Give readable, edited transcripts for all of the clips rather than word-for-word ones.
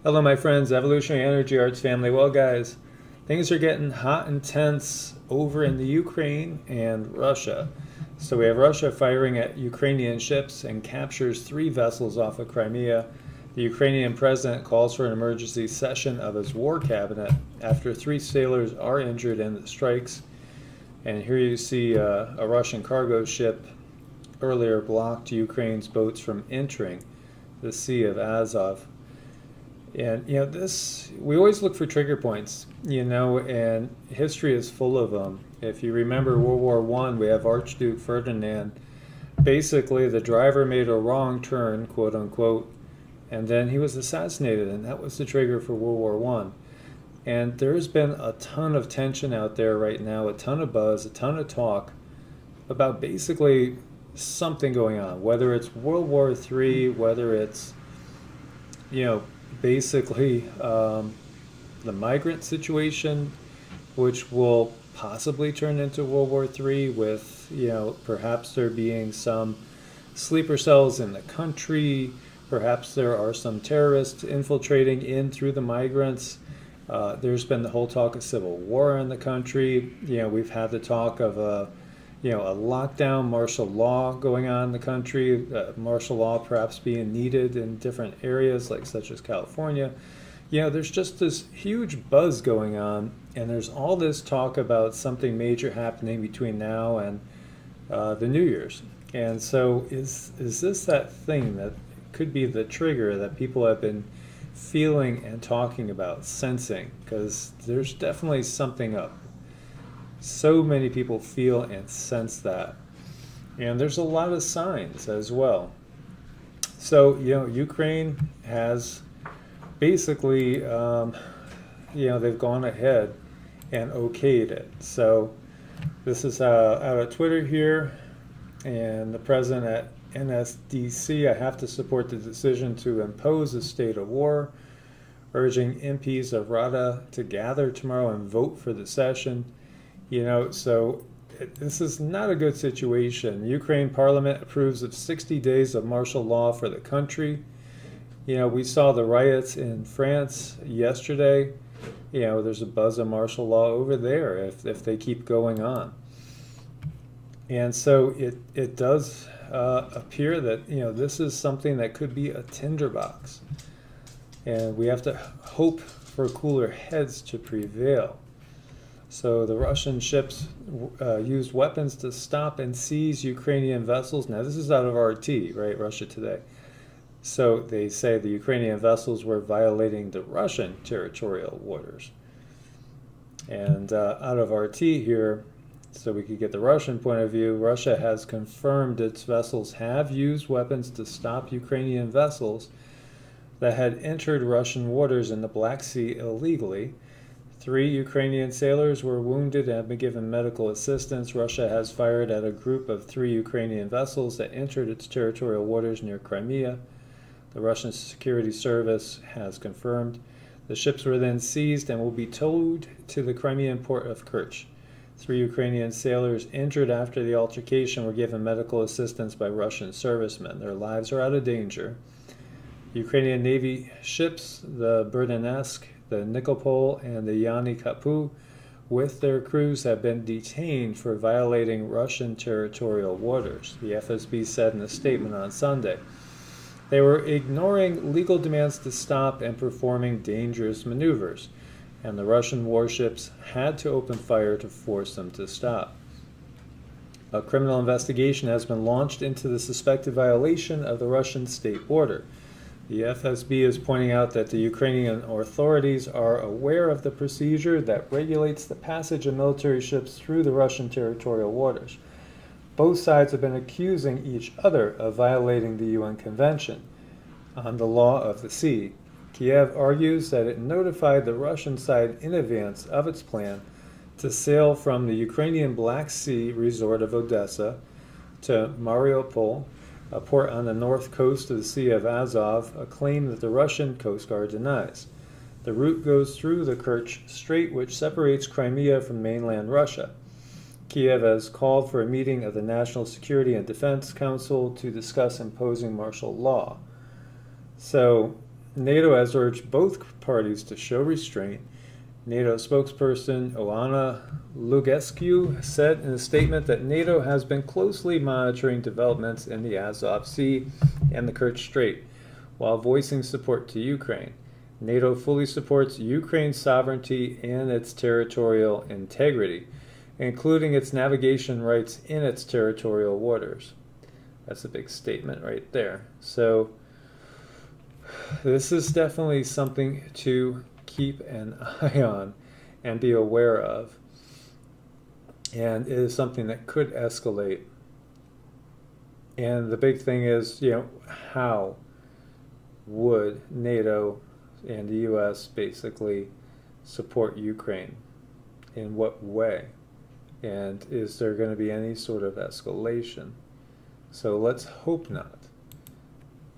Hello, my friends, Evolutionary Energy Arts family. Well, guys, things are getting hot and tense over in the Ukraine and Russia. So we have Russia firing at Ukrainian ships and captures three vessels off of Crimea. The Ukrainian president calls for an emergency session of his war cabinet after three sailors are injured in the strikes. And here you see a Russian cargo ship earlier blocked Ukraine's boats from entering the Sea of Azov. And this we always look for trigger points, and history is full of them. If you remember World War One, we have Archduke Ferdinand. Basically, the driver made a wrong turn, quote unquote, and then he was assassinated, and that was the trigger for World War One. And there's been a ton of tension out there right now, a ton of buzz, a ton of talk about basically something going on, whether it's World War Three, whether it's you know, basically the migrant situation, which will possibly turn into World War III with, perhaps there being some sleeper cells in the country. Perhaps there are some terrorists infiltrating in through the migrants. There's been the whole talk of civil war in the country. We've had the talk of a lockdown, martial law going on in the country, martial law perhaps being needed in different areas, like such as California. There's just this huge buzz going on, and there's all this talk about something major happening between now and the New Year's. And so, is this that thing that could be the trigger that people have been feeling and talking about, sensing? Because there's definitely something up. So many people feel and sense that. And there's a lot of signs as well. So, Ukraine has basically, they've gone ahead and okayed it. So, this is out of Twitter here. And the president at NSDC, I have to support the decision to impose a state of war, urging MPs of Rada to gather tomorrow and vote for the session. So this is not a good situation. Ukraine parliament approves of 60 days of martial law for the country. We saw the riots in France yesterday. There's a buzz of martial law over there if they keep going on. And so it does appear that, this is something that could be a tinderbox. And we have to hope for cooler heads to prevail. So the Russian ships used weapons to stop and seize Ukrainian vessels. Now this is out of RT, right? Russia Today. So they say the Ukrainian vessels were violating the Russian territorial waters. And out of RT here, so we could get the Russian point of view, Russia has confirmed its vessels have used weapons to stop Ukrainian vessels that had entered Russian waters in the Black Sea illegally. 3 Ukrainian sailors were wounded and have been given medical assistance. Russia has fired at a group of 3 Ukrainian vessels that entered its territorial waters near Crimea. The Russian Security Service has confirmed. The ships were then seized and will be towed to the Crimean port of Kerch. 3 Ukrainian sailors injured after the altercation were given medical assistance by Russian servicemen. Their lives are out of danger. Ukrainian Navy ships, the Berdiansk, the Nikopol, and the Yani Kapu, with their crews, have been detained for violating Russian territorial waters, the FSB said in a statement on Sunday. They were ignoring legal demands to stop and performing dangerous maneuvers, and the Russian warships had to open fire to force them to stop. A criminal investigation has been launched into the suspected violation of the Russian state border. The FSB is pointing out that the Ukrainian authorities are aware of the procedure that regulates the passage of military ships through the Russian territorial waters. Both sides have been accusing each other of violating the UN Convention on the Law of the Sea. Kiev argues that it notified the Russian side in advance of its plan to sail from the Ukrainian Black Sea resort of Odessa to Mariupol, a port on the north coast of the Sea of Azov, a claim that the Russian Coast Guard denies. The route goes through the Kerch Strait, which separates Crimea from mainland Russia. Kiev has called for a meeting of the National Security and Defense Council to discuss imposing martial law. So, NATO has urged both parties to show restraint. NATO spokesperson Oana Lugescu said in a statement that NATO has been closely monitoring developments in the Azov Sea and the Kerch Strait, while voicing support to Ukraine. NATO fully supports Ukraine's sovereignty and its territorial integrity, including its navigation rights in its territorial waters. That's a big statement right there. So this is definitely something to keep an eye on and be aware of. And it is something that could escalate. And the big thing is, how would NATO and the U.S. basically support Ukraine? In what way? And is there going to be any sort of escalation? So let's hope not.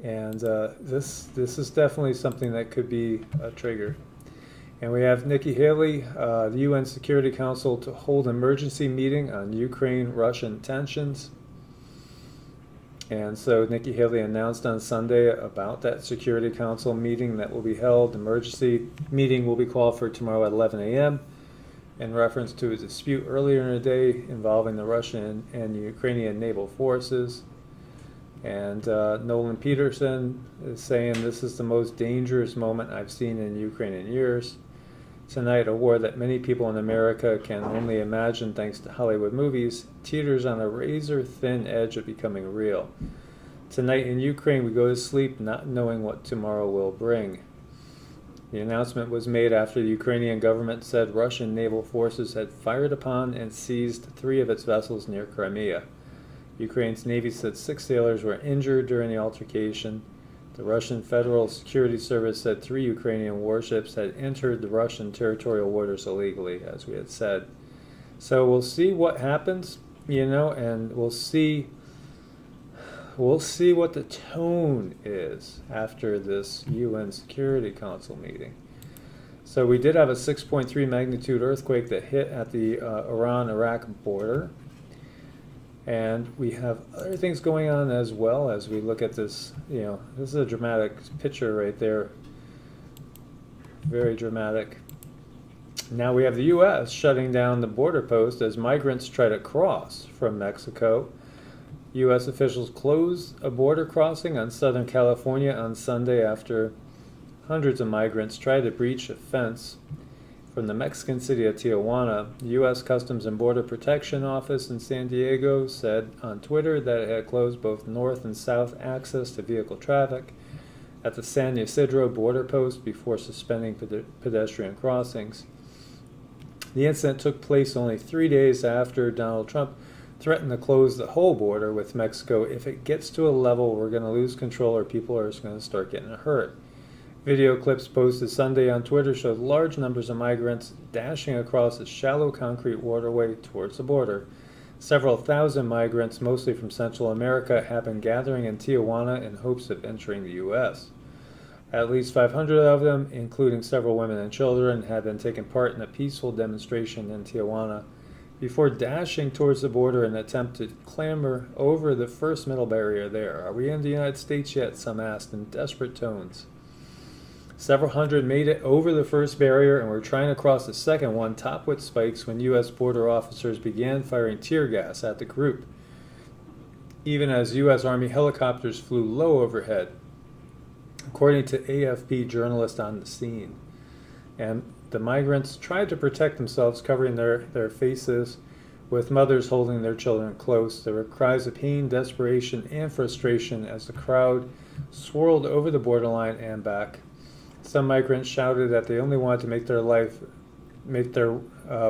And this is definitely something that could be a trigger. And we have Nikki Haley, the UN Security Council, to hold an emergency meeting on Ukraine-Russian tensions. And so Nikki Haley announced on Sunday about that Security Council meeting that will be held. The emergency meeting will be called for tomorrow at 11 a.m. in reference to a dispute earlier in the day involving the Russian and Ukrainian naval forces. And Nolan Peterson is saying this is the most dangerous moment I've seen in Ukraine in years. Tonight, a war that many people in America can only imagine thanks to Hollywood movies teeters on a razor-thin edge of becoming real. Tonight in Ukraine, we go to sleep not knowing what tomorrow will bring. The announcement was made after the Ukrainian government said Russian naval forces had fired upon and seized 3 of its vessels near Crimea. Ukraine's Navy said 6 sailors were injured during the altercation. The Russian Federal Security Service said 3 Ukrainian warships had entered the Russian territorial waters illegally, as we had said. So we'll see what happens, and we'll see what the tone is after this UN Security Council meeting. So we did have a 6.3 magnitude earthquake that hit at the Iran-Iraq border. And we have other things going on as well as we look at this. This is a dramatic picture right there. Very dramatic. Now we have the U.S. shutting down the border post as migrants try to cross from Mexico. U.S. officials closed a border crossing on Southern California on Sunday after hundreds of migrants tried to breach a fence from the Mexican city of Tijuana. The U.S. Customs and Border Protection Office in San Diego said on Twitter that it had closed both north and south access to vehicle traffic at the San Ysidro border post before suspending pedestrian crossings. The incident took place only 3 days after Donald Trump threatened to close the whole border with Mexico. If it gets to a level we're going to lose control or people are just going to start getting hurt. Video clips posted Sunday on Twitter showed large numbers of migrants dashing across a shallow concrete waterway towards the border. Several thousand migrants, mostly from Central America, have been gathering in Tijuana in hopes of entering the U.S. At least 500 of them, including several women and children, had been taking part in a peaceful demonstration in Tijuana before dashing towards the border in an attempt to clamber over the first metal barrier there. Are we in the United States yet? Some asked in desperate tones. Several hundred made it over the first barrier and were trying to cross the second one, topped with spikes, when U.S. border officers began firing tear gas at the group, even as U.S. Army helicopters flew low overhead, according to AFP journalists on the scene. And the migrants tried to protect themselves, covering their faces, with mothers holding their children close. There were cries of pain, desperation, and frustration as the crowd swirled over the borderline and back. Some migrants shouted that they only wanted to make their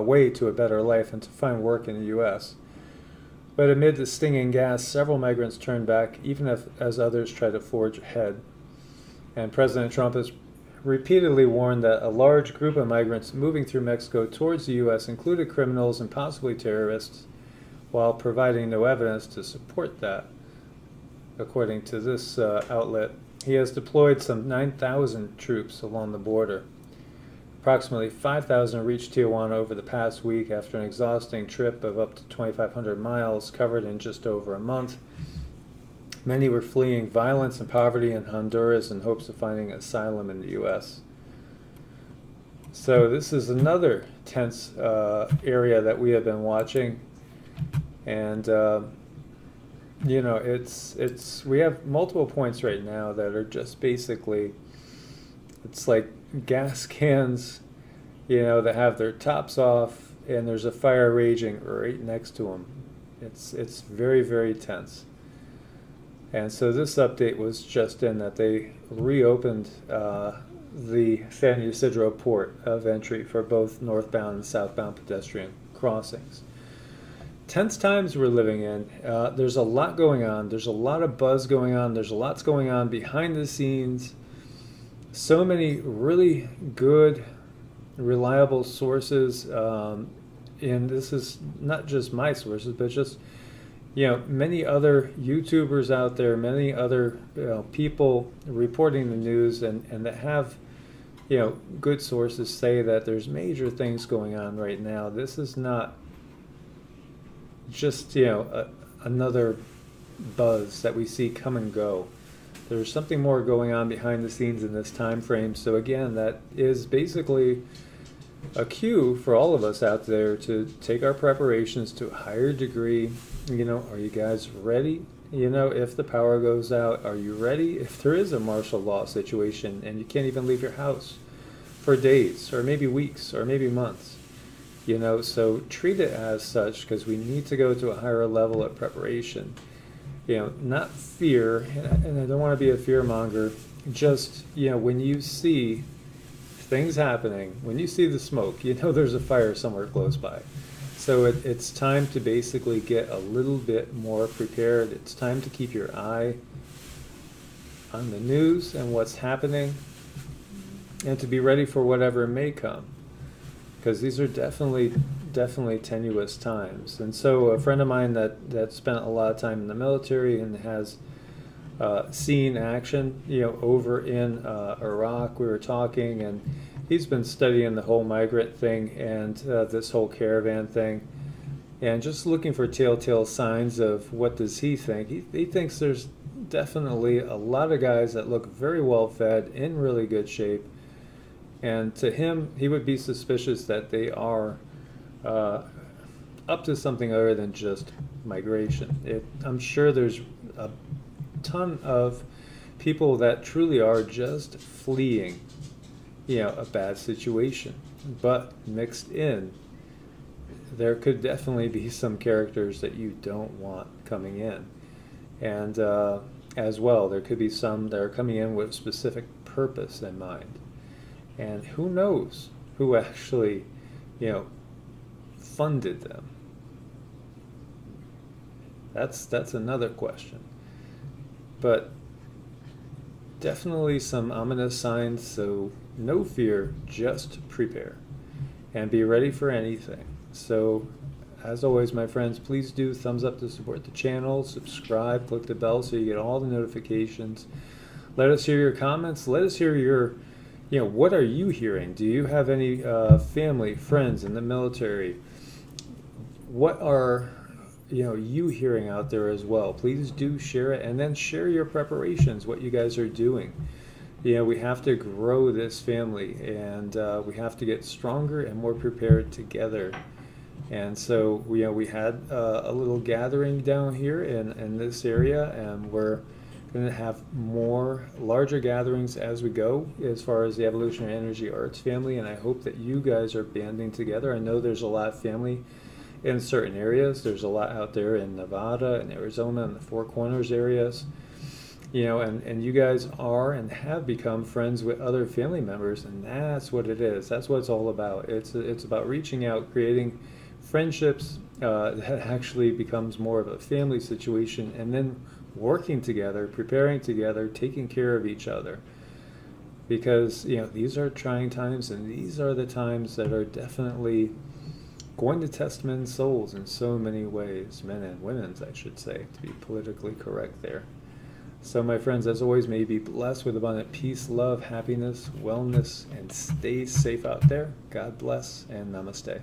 way to a better life and to find work in the U.S. But amid the stinging gas, several migrants turned back, even as others tried to forge ahead. And President Trump has repeatedly warned that a large group of migrants moving through Mexico towards the U.S. included criminals and possibly terrorists, while providing no evidence to support that, according to this outlet. He has deployed some 9,000 troops along the border. Approximately 5,000 reached Tijuana over the past week after an exhausting trip of up to 2,500 miles covered in just over a month. Many were fleeing violence and poverty in Honduras in hopes of finding asylum in the U.S. So this is another tense area that we have been watching, and we have multiple points right now that are just basically, it's like gas cans, that have their tops off, and there's a fire raging right next to them. It's very, very tense. And so this update was just in that they reopened the San Ysidro port of entry for both northbound and southbound pedestrian crossings. Tense times we're living in. There's a lot going on. There's a lot of buzz going on. There's a lot going on behind the scenes. So many really good, reliable sources. And this is not just my sources, but just many other YouTubers out there, many other people reporting the news, and that have good sources say that there's major things going on right now. This is not just another buzz that we see come and go. There's something more going on behind the scenes in this time frame. So again, that is basically a cue for all of us out there to take our preparations to a higher degree. Are you guys ready? If the power goes out, are you ready if there is a martial law situation and you can't even leave your house for days or maybe weeks or maybe months? So treat it as such, because we need to go to a higher level of preparation. Not fear, and I don't want to be a fear monger. Just, when you see things happening, when you see the smoke, there's a fire somewhere close by. So it's time to basically get a little bit more prepared. It's time to keep your eye on the news and what's happening, and to be ready for whatever may come, because these are definitely tenuous times. And so a friend of mine that spent a lot of time in the military and has seen action, over in Iraq, we were talking, and he's been studying the whole migrant thing and this whole caravan thing, and just looking for telltale signs of what does he think. He thinks there's definitely a lot of guys that look very well fed, in really good shape, and to him, he would be suspicious that they are up to something other than just migration. I'm sure there's a ton of people that truly are just fleeing, a bad situation. But mixed in, there could definitely be some characters that you don't want coming in. And as well, there could be some that are coming in with specific purpose in mind. And who knows who actually, funded them? That's another question. But definitely some ominous signs, so no fear, just prepare and be ready for anything. So as always, my friends, please do thumbs up to support the channel, subscribe, click the bell so you get all the notifications. Let us hear your comments. Let us hear your, what are you hearing? Do you have any family, friends in the military? What are you hearing out there as well? Please do share it, and then share your preparations, what you guys are doing. We have to grow this family, and we have to get stronger and more prepared together. And so we had a little gathering down here in this area, and we're going to have larger gatherings as we go as far as the Evolutionary Energy Arts family, and I hope that you guys are banding together. I know there's a lot of family in certain areas. There's a lot out there in Nevada and Arizona and the Four Corners areas, and you guys are and have become friends with other family members, and that's what it is. That's what it's all about. It's about reaching out, creating friendships that actually becomes more of a family situation, and then working together, preparing together, taking care of each other. Because these are trying times, and these are the times that are definitely going to test men's souls in so many ways, men and women's, I should say, to be politically correct there. So my friends, as always, may you be blessed with abundant peace, love, happiness, wellness, and stay safe out there. God bless, and namaste.